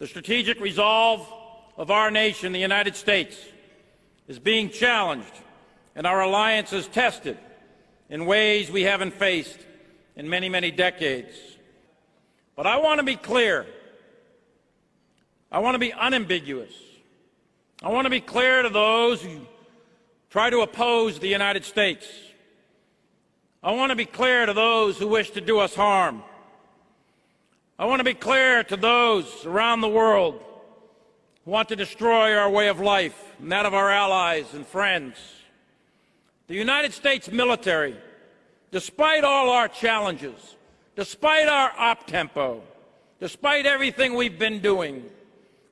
The strategic resolve of our nation, the United States, is being challenged and our alliance is tested in ways we haven't faced in many, many decades. But I want to be clear. I want to be unambiguous. I want to be clear to those who try to oppose the United States. I want to be clear to those who wish to do us harm. I want to be clear to those around the world who want to destroy our way of life and that of our allies and friends. The United States military, despite all our challenges, despite our op-tempo, despite everything we've been doing,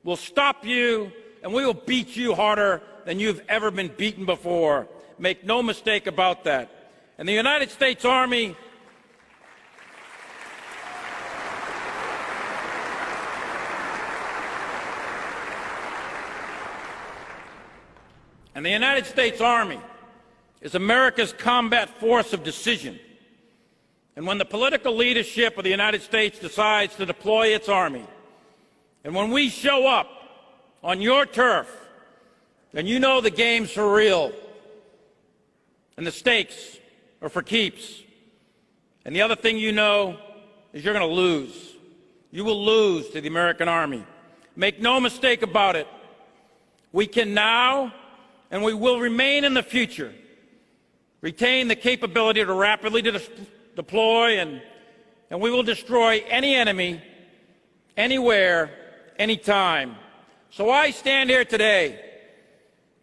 will stop you and we will beat you harder than you've ever been beaten before. Make no mistake about that. And the United States Army is America's combat force of decision. And when the political leadership of the United States decides to deploy its army, and when we show up on your turf, then you know the game's for real, and the stakes are for keeps. And the other thing you know is you're going to lose. You will lose to the American Army. Make no mistake about it. We can now, and we will remain in the future, retain the capability to rapidly deploy, and we will destroy any enemy, anywhere, anytime. So I stand here today,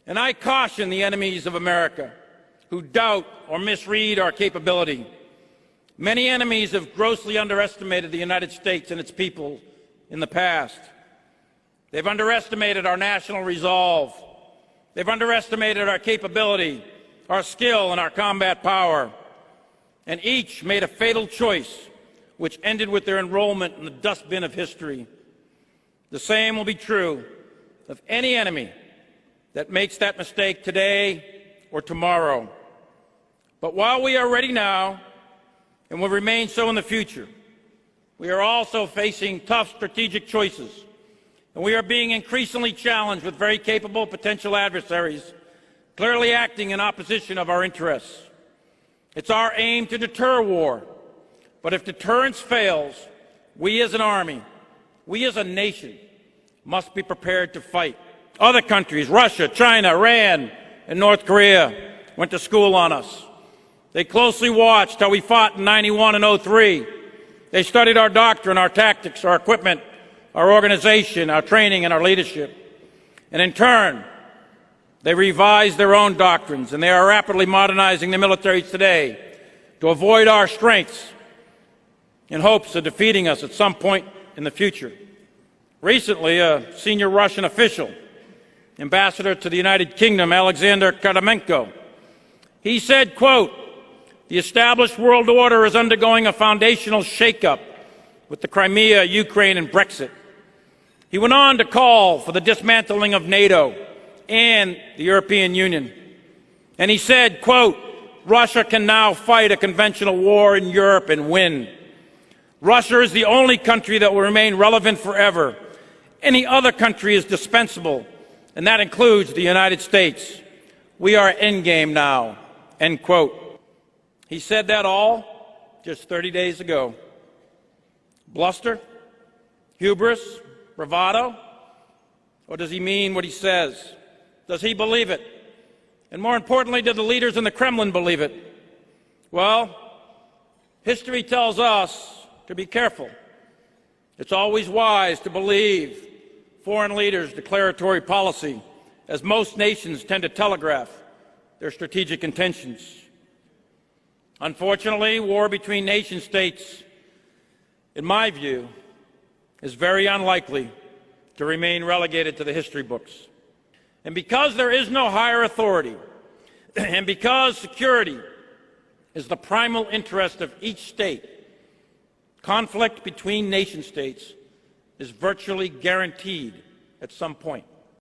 and I caution the enemies of America who doubt or misread our capability. Many enemies have grossly underestimated the United States and its people in the past. They've underestimated our national resolve. They've underestimated our capability, our skill, and our combat power. And each made a fatal choice, which ended with their enrollment in the dustbin of history. The same will be true of any enemy that makes that mistake today or tomorrow. But while we are ready now, and will remain so in the future, we are also facing tough strategic choices, and we are being increasingly challenged with very capable potential adversaries, clearly acting in opposition of our interests. It's our aim to deter war, but if deterrence fails, we as an army, we as a nation, must be prepared to fight. Other countries, Russia, China, Iran, and North Korea, went to school on us. They closely watched how we fought in '91 and '03. They studied our doctrine, our tactics, our equipment, our organization, our training, and our leadership. And in turn, they revised their own doctrines, and they are rapidly modernizing their militaries today to avoid our strengths in hopes of defeating us at some point in the future. Recently, a senior Russian official, ambassador to the United Kingdom, Alexander Karamenko, he said, quote, "The established world order is undergoing a foundational shakeup with the Crimea, Ukraine, and Brexit." He went on to call for the dismantling of NATO and the European Union. And he said, quote, "Russia can now fight a conventional war in Europe and win. Russia is the only country that will remain relevant forever. Any other country is dispensable, and that includes the United States. We are endgame now," end quote. He said that all just 30 days ago. Bluster? Hubris? Bravado? Or does he mean what he says? Does he believe it? And more importantly, do the leaders in the Kremlin believe it? Well, history tells us to be careful. It's always wise to believe foreign leaders' declaratory policy, as most nations tend to telegraph their strategic intentions. Unfortunately, war between nation states, in my view, is very unlikely to remain relegated to the history books. And because there is no higher authority, and because security is the primal interest of each state, conflict between nation states is virtually guaranteed at some point.